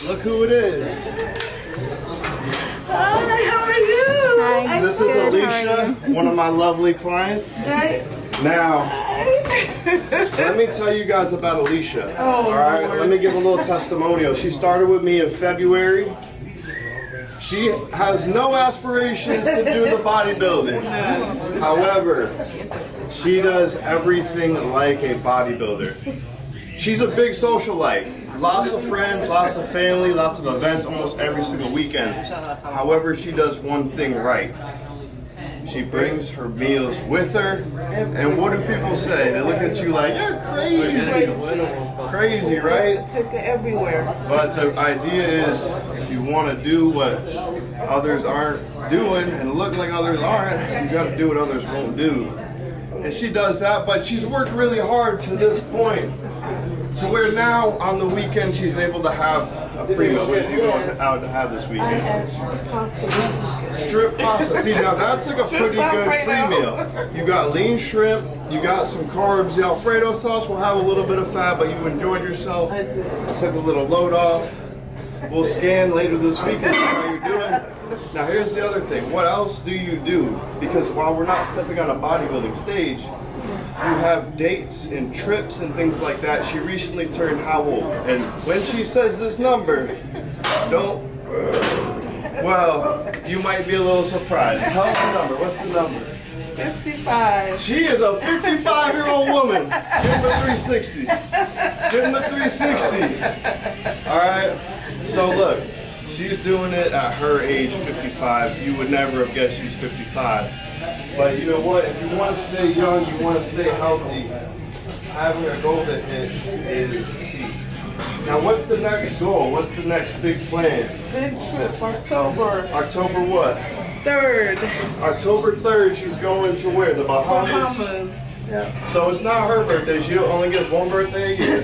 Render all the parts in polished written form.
Look who it is. Hi, how are you? Hi. This is Good, Alicia, one of my lovely clients. Hi. Now, let me tell you guys about Alicia. Oh, all right, Lord. let me give a little testimonial. She started with me in February. She has no aspirations to do the bodybuilding. However, she does everything like a bodybuilder. She's a big socialite. Lots of friends, lots of family, lots of events almost every single weekend. However, she does one thing right. She brings her meals with her. And what do people say? They look at you like, you're crazy. Crazy, right? Take it everywhere. But the idea is, if you want to do what others aren't doing and look like others aren't, you got to do what others won't do. And she does that, but she's worked really hard to this point, to where now on the weekend she's able to have a free meal. What are you going out to have this I weekend? had shrimp pasta this weekend. Shrimp pasta. See, now that's like a pretty good free Alfredo. meal. You got lean shrimp, you got some carbs. The Alfredo sauce will have a little bit of fat, but you enjoyed yourself. I did. Took a little load off. We'll scan later this week and see how you're doing. Now here's the other thing. What else do you do? Because while we're not stepping on a bodybuilding stage, you have dates and trips and things like that. She recently turned how old? And when she says this number, don't, well, you might be a little surprised. Tell us the number. What's the number? 55. She is a 55-year-old woman. Give him the 360. Give him the 360. All right? So look, she's doing it at her age, 55. You would never have guessed she's 55. But you know what? If you want to stay young, you want to stay healthy, having a goal to hit is key. Now, what's the next goal? What's the next big plan? Big trip, October October what? 3rd. October 3rd, she's going to where? The Bahamas? Bahamas. Yeah. So it's not her birthday. She only gets one birthday a year.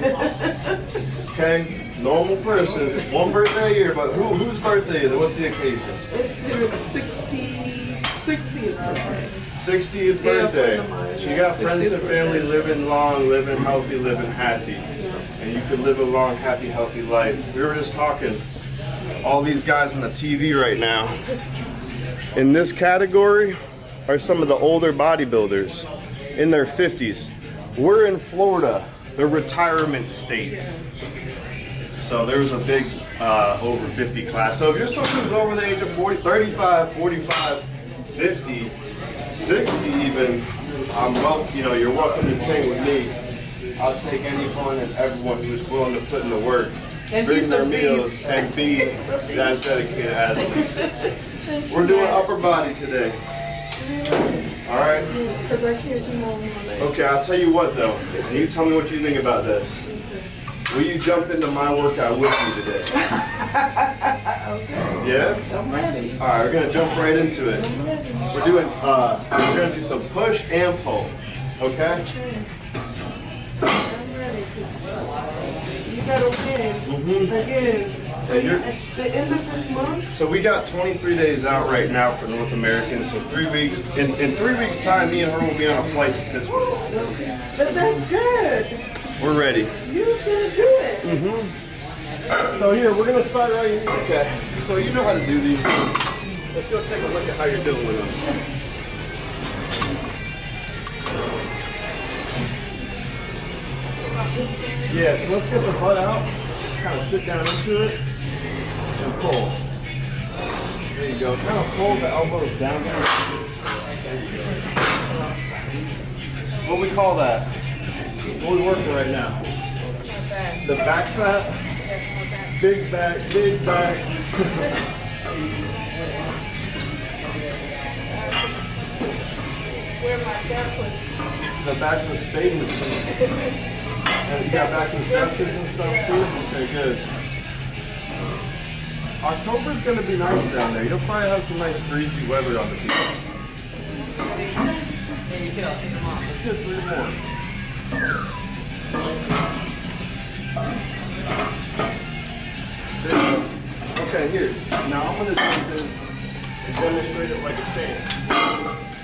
Okay? Normal person, it's one birthday a year, but whose birthday is it? What's the occasion? It's her 60th birthday. 60th Yeah, a friend birthday. of mine. She got friends 60th and family living long, living healthy, living happy. And you could live a long, happy, healthy life. We were just talking, all these guys on the TV right now, in this category are some of the older bodybuilders in their 50s. We're in Florida, the retirement state. So there was a big over 50 class. So if you're someone who's over the age of 40, 35, 45, 50, 60 even, you're welcome to train with me. I'll take anyone and everyone who's willing to put in the work, And bring he's their a meals, beast. and be as dedicated as me. We're doing upper body today. All right? Because I can't do more than my legs. Okay, I'll tell you what though, and you tell me what you think about this. Will you jump into my workout with me today? Okay. Yeah? I'm ready. All right, we're gonna jump right into it. I'm ready. We're gonna do some push and pull, okay? I'm ready. You gotta win. Again. So at the end of this month? So we got 23 days out right now for North Americans. So 3 weeks, in 3 weeks time, me and her will be on a flight to Pittsburgh. Okay. But that's good. We're ready. You're gonna do it. So here, we're gonna start right here. Okay, so you know how to do these. Let's go take a look at how you're doing with them. Yeah, so let's get the butt out, kind of sit down into it, and pull. There you go. Kind of fold the elbows down. There you go. What do we call that? What are we working right now? The back fat? Big back, big back. Where my backless. The backless spade machine. And you got back some stretches and stuff too? Okay, good. October's gonna be nice down there. You'll probably have some nice breezy weather on the beach. Let's get 3 more. There you go. Okay, here. Now I'm gonna jump in and demonstrate it like a champ.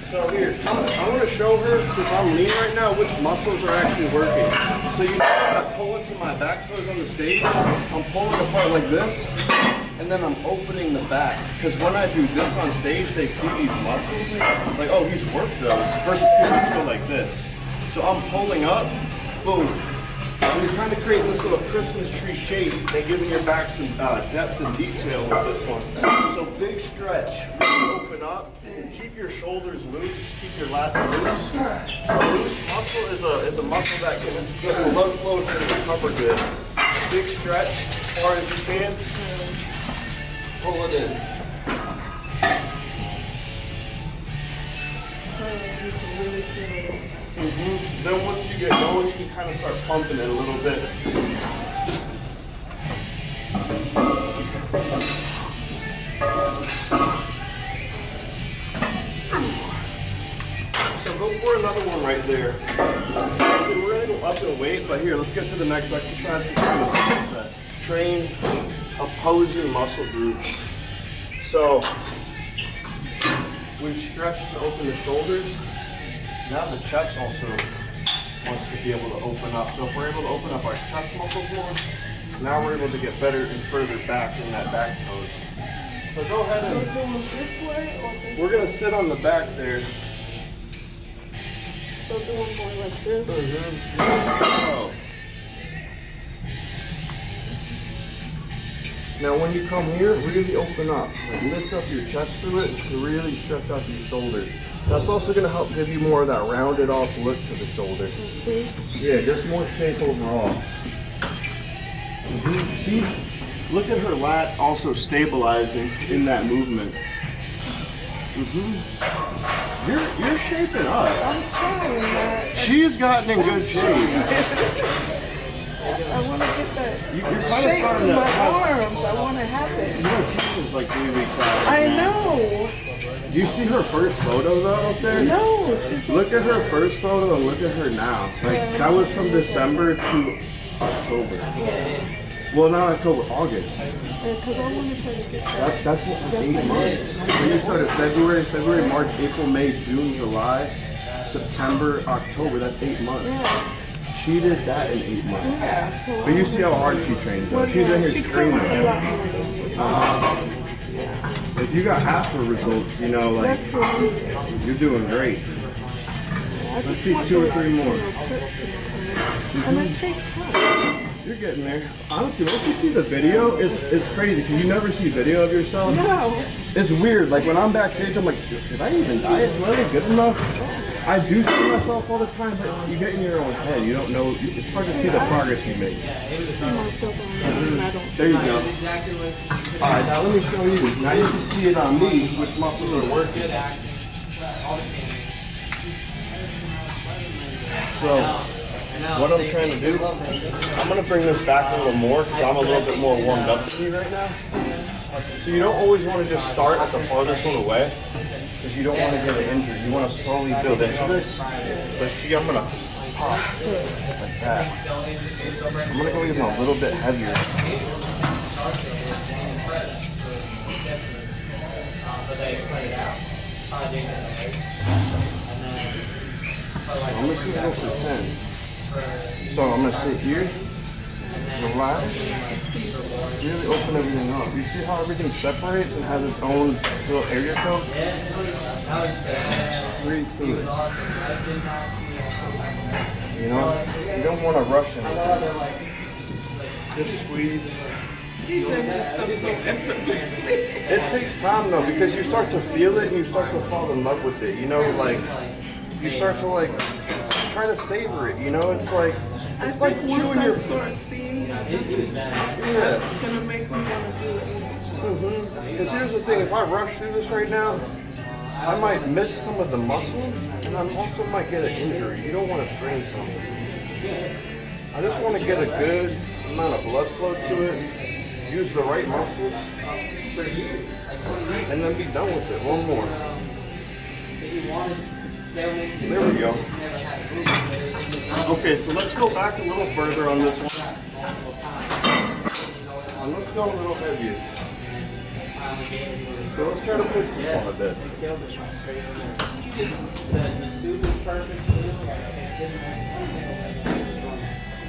So So here, I want to show her, since I'm lean right now, which muscles are actually working. So you know I pull into my back pose on the stage, I'm pulling apart like this, and then I'm opening the back. Because when I do this on stage, they see these muscles, like, oh, he's worked those, versus people just go like this. So I'm pulling up, boom. So you're kind of creating this little Christmas tree shape and giving your back some depth and detail with this one. So big stretch, really open up, keep your shoulders loose, keep your lats loose. A loose muscle is a muscle that can get blood flow and recover good. Big stretch, as far as you can, pull it in. Then once you get going, you can kind of start pumping it a little bit. So go for another one right there. So we're gonna go up in weight, but here, let's get to the next exercise. Train opposing muscle groups. So we've stretched and opened the shoulders. Now the chest also wants to be able to open up. So if we're able to open up our chest muscles more, now we're able to get better and further back in that back pose. So go ahead and... So going this way or this we're going to sit on the back there. So doing more like this? Oh. Now when you come here, really open up. Like lift up your chest through it to really stretch out your shoulders. That's also going to help give you more of that rounded off look to the shoulder. Yeah, just more shape overall. See, look at her lats also stabilizing in that movement. You're shaping up. I'm trying that. She's gotten in good shape. I want to get that You're kind of shape starting to my have, arms. I want to have it. you know, Keisha's like 3 weeks out. I now. know. Do you see her first photo though up there? No, she's Look at her first photo and look at her now. Like that was from December to October. Well, not October, August. because I want to try to get that. That's what, 8 months. So you started February, March, April, May, June, July, September, October. That's 8 months. Yeah. She did that in 8 months. Yeah, so But you see how hard she trains. Though. well, She's in here she screaming. covers a lot more than me. If you got half her results, you know, like That's what it is. you're doing great. I Let's just see want 2 or those, 3 more. clips to my and it takes time. You're getting there. Honestly, once you see the video, it's crazy because you never see video of yourself. No. It's weird. Like when I'm backstage, I'm like, did I even diet? Do I look good enough? I do see myself all the time, but you get in your own head. You don't know. It's hard to see the progress you make. I see myself on and I don't There you go. All right, now let me show you. Now you can see it on me, which muscles are working. So, what I'm trying to do, I'm going to bring this back a little more because I'm a little bit more warmed up than you right now. So you don't always want to just start at the farthest one away because you don't want to get an injury. You want to slowly build into this. But see, I'm going to pop like that. I'm going to go even a little bit heavier. So I'm going to go for 10. So I'm going to sit here, relax, really open everything up. You see how everything separates and has its own little area code? Breathe through it. You know, you don't want to rush anything. Good squeeze. He does this stuff so effortlessly. It takes time though because you start to feel it and you start to fall in love with it. You know, like you start to like try to savor it. You know, it's like I it's like think once chewing I your. start seeing it, Yeah. it's going to make me want to do it. Because here's the thing: if I rush through this right now, I might miss some of the muscle, and I also might get an injury. You don't want to strain something. I just want to get a good amount of blood flow to it, use the right muscles, and then be done with it. One more. There we go. Okay, so let's go back a little further on this one. And let's go a little heavier. So let's try to push this one a bit.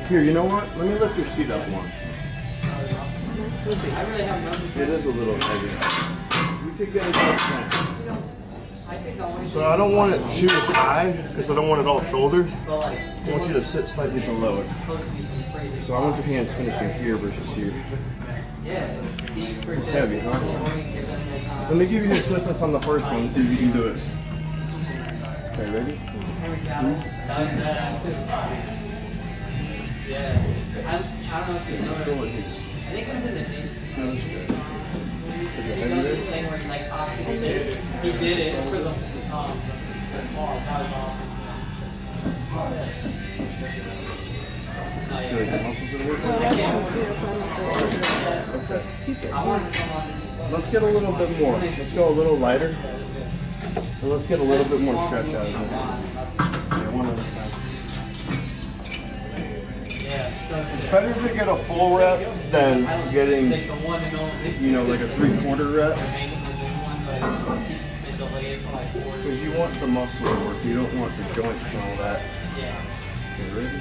Here, you know what? Let me lift your seat up one. It is a little heavy. We could get it up 10. So I don't want it too high because I don't want it all shoulder. I want you to sit slightly below it. So I want your hands finishing here versus here. It's heavy, huh? Let me give you assistance on the first one and see if you can do it. Okay, ready? Yeah, I don't know if you know. I think it was in the beach. Is it heavy there? He did it for the Feel like the muscles are working? Okay. Let's get a little bit more. Let's go a little lighter. And let's get a little bit more stretch out of this. Yeah, one at a time. It's better to get a full rep than getting, you know, like a 3/4 rep. Because you want the muscle to work. You don't want the joints and all that. Okay, ready?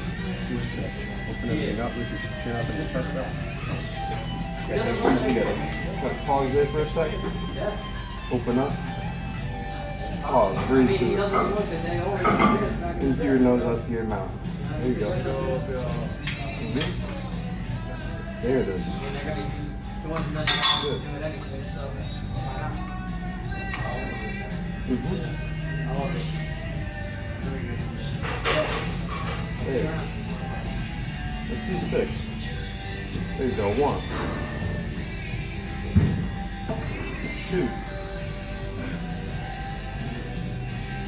Do a stretch. Open everything up, lift your chin up and your chest up. Okay, let's squeeze together. Pause there for a second. Open up. Pause. Breathe through it. Into your nose, up to your mouth. There you go. There it is. Good. There. Let's see 6. There you go. 1, 2,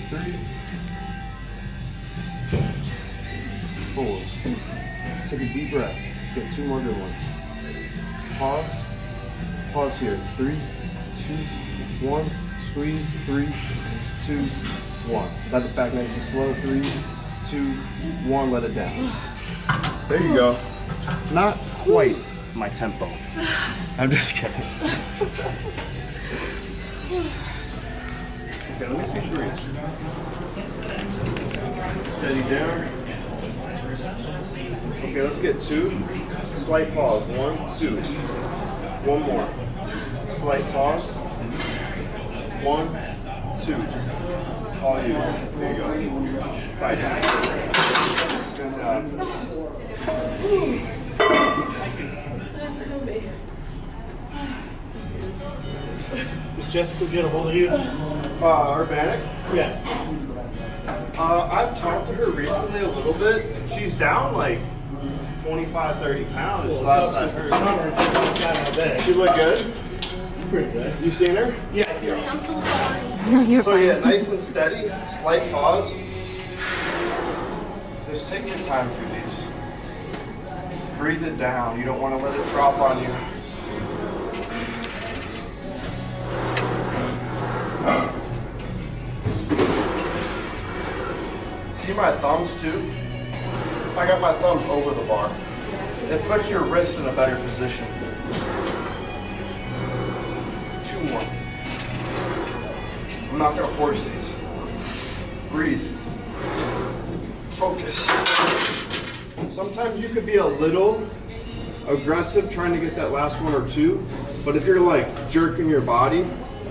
3, 4. Take a deep breath. Let's get 2 more good ones. Pause. Pause here. 3, 2, 1. Squeeze. 3, 2, 1. Let it back nice and slow. 3, 2, 1. Let it down. There you go. Not quite my tempo. I'm just kidding. Okay, let me see 3. Steady down. Okay, let's get 2. Slight pause. 1, 2. 1 more. Slight pause. 1, 2. All you. There you go. Side down. Good job. Did Jessica get a hold of you? Urbanic? Yeah. I've talked to her recently a little bit. She's down like 25, 30 pounds. Last I heard. Summer, she's not down all day. She look good? Pretty good. You seen her? Yeah, I see her. I'm so sorry. No, you're So fine. yeah, nice and steady. Slight pause. Just take your time through these. Breathe it down. You don't want to let it drop on you. See my thumbs too? I got my thumbs over the bar. It puts your wrists in a better position. 2 more. I'm not gonna force these. Breathe. Focus. Sometimes you could be a little aggressive trying to get that last 1 or 2, but if you're like jerking your body,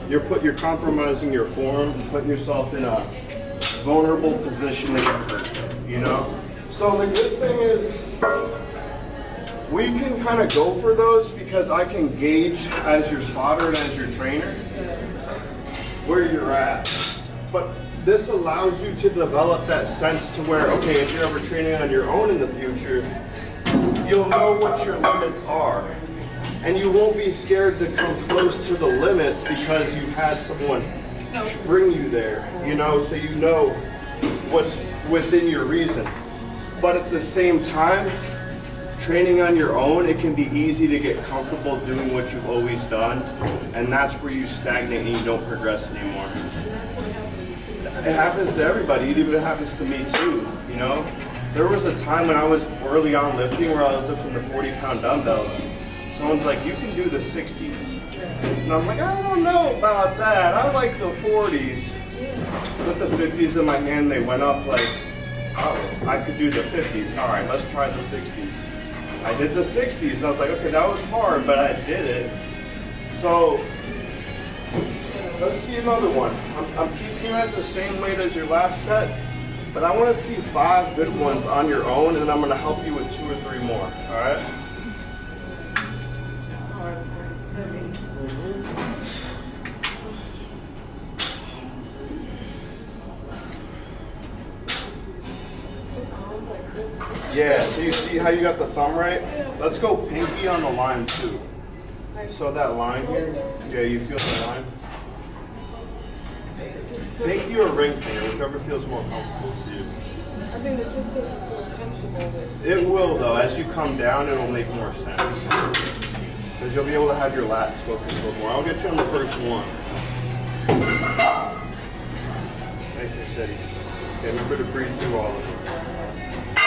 you're compromising your form, putting yourself in a vulnerable position to get hurt, you know? So the good thing is we can kind of go for those because I can gauge as your spotter and as your trainer where you're at. But this allows you to develop that sense to where, okay, if you're ever training on your own in the future, you'll know what your limits are. And you won't be scared to come close to the limits because you've had someone bring you there, you know, so you know what's within your reason. But at the same time, training on your own, it can be easy to get comfortable doing what you've always done, and that's where you stagnate and you don't progress anymore. It happens to everybody. It even happens to me too, you know? There was a time when I was early on lifting where I was lifting the 40-pound dumbbells. Someone's like, you can do the 60s. And I'm like, I don't know about that. I like the 40s. Put the 50s in my hand, they went up like, oh, I could do the 50s. All right, let's try the 60s. I did the 60s, and I was like, okay, that was hard, but I did it. So, let's see another one. I'm keeping you at the same weight as your last set, but I want to see 5 good ones on your own, and I'm going to help you with 2 or 3 more, all right? Yeah, so you see how you got the thumb right? Let's go pinky on the line too. So that line here, yeah, you feel the line? Pinky or ring finger, whichever feels more comfortable to you. I mean, it just doesn't feel comfortable with. It will though, as you come down it'll make more sense. Because you'll be able to have your lats focus a little more. I'll get you on the first one. Nice and steady. Okay, remember to breathe through all of them.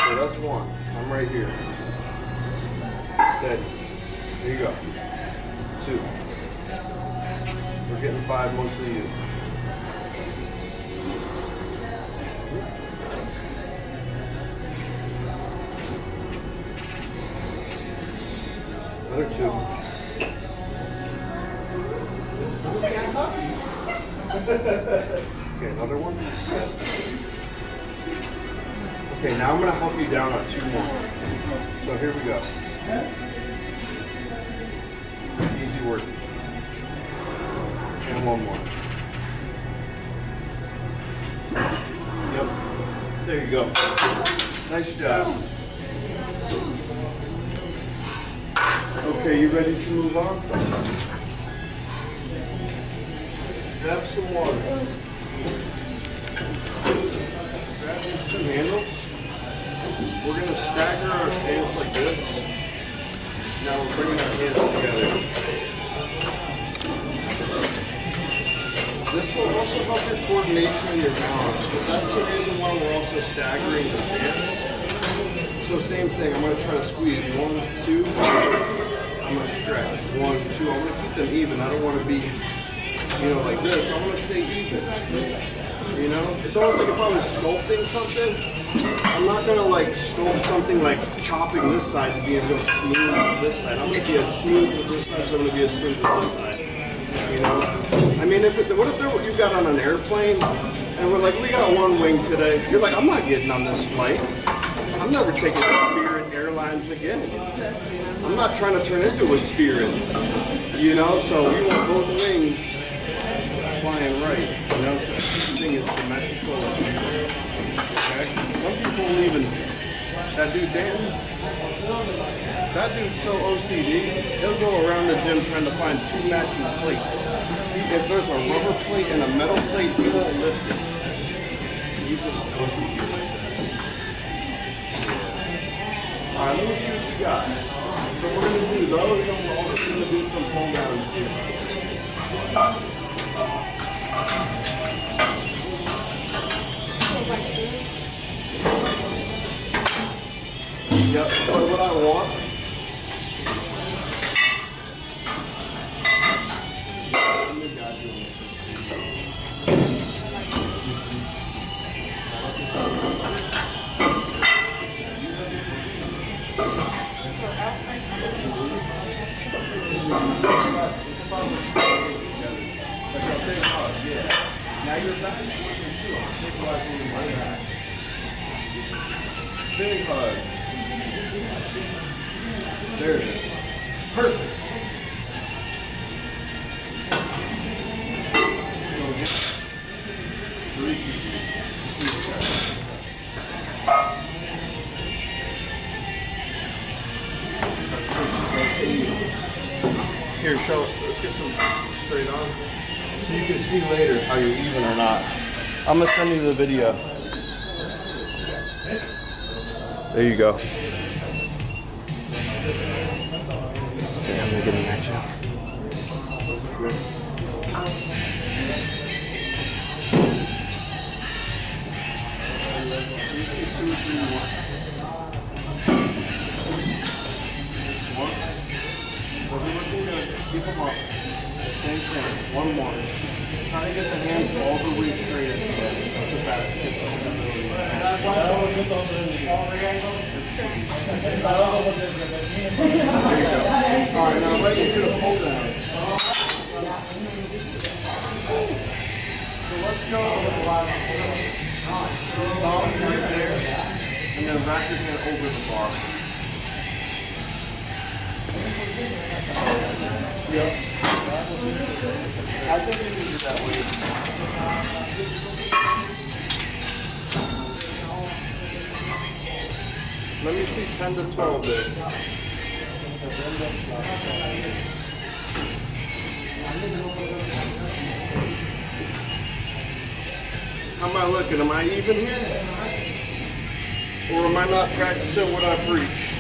So that's 1. I'm right here. Steady. Here you go. 2. We're getting 5, mostly you. Another 2. Okay, another one. Okay, now I'm going to help you down on 2 more. So here we go. Easy work. And 1 more. Yep. There you go. Nice job. Okay, you ready to move on? Grab some water. Grab these 2 handles. We're going to stagger our stance like this. Now we're bringing our hands together. This will also help your coordination and your balance, but that's the reason why we're also staggering the stance. So same thing, I'm going to try to squeeze 1, 2, I'm going to stretch 1, 2, I'm going to keep them even. I don't want to be, like this. I want to stay even. It's almost like if I was sculpting something, I'm not going to like sculpt something like chopping this side to be able to go smooth on this side. I'm going to be as smooth with this side as I'm going to be as smooth with this side. I mean, what if you got on an airplane and we're like, we got 1 wing today. You're like, I'm not getting on this flight. I'm never taking Spirit Airlines again. I'm not trying to turn into a Spirit. So we want both wings flying right. So everything is symmetrical. Okay? Some people will even, that dude Dan, that dude's so OCD, he'll go around the gym trying to find 2 matching plates. If there's a rubber plate and a metal plate, he won't lift it. He's just OCD like that. Alright, let me see what you got. So we're going to do those, and we're also going to do some pull downs here. Yep, so what I want. Now your back is working too. I'm stabilizing your back. Big hug. There it is. Perfect. Here, let's get some straight on. So you can see later how you're even or not. I'm gonna send you the video. There you go. Damn, they're getting at you. Keep them up. Same thing. One more. Try to get the hands all the way straight at the end. That's the back. Get some stability. There you go. Alright, now let's get to the pull down. So let's go thumb right there, and then wrap your hand over the bar. Yep. I think you can do that way. Let me see 10 to 12 there. How am I looking? Am I even here? Or am I not practicing what I preach?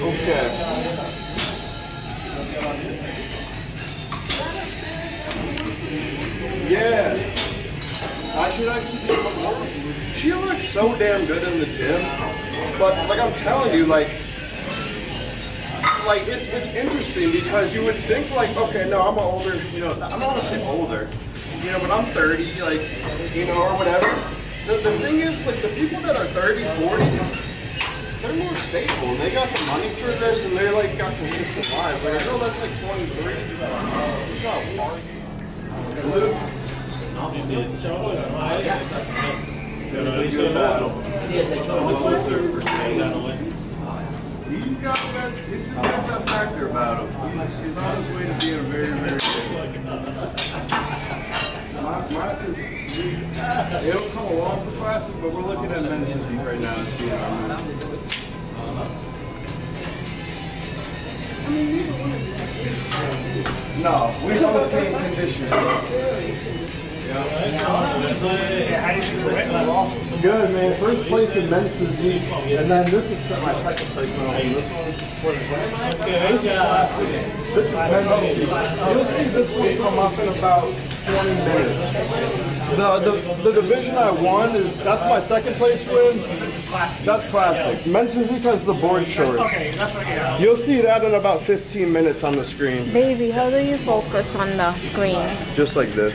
Okay. Yeah. I should actually do more. She looks so damn good in the gym. But like I'm telling you, like it's interesting because you would think like, okay, no, I'm older, you know, I don't want to say older, you know, but I'm 30, like, you know, or whatever. The thing is, like, the people that are 30, 40, they're more stable. They got the money for this, and they're like got consistent lives. Like a girl that's like 23, she's got a party. He's got that factor about him. He's on his way to being very, very good. My physique, it'll come along for classic, but we're looking at men's physique right now. No, we both came conditioned. Good, man. First place in men's physique, and then this is my second place. This is classic. This is men's physique. You'll see this will come up in about 20 minutes. The division I won that's my second place win. That's classic. Men's physique has the board shorts. You'll see that in about 15 minutes on the screen. Baby, how do you focus on the screen? Just like this.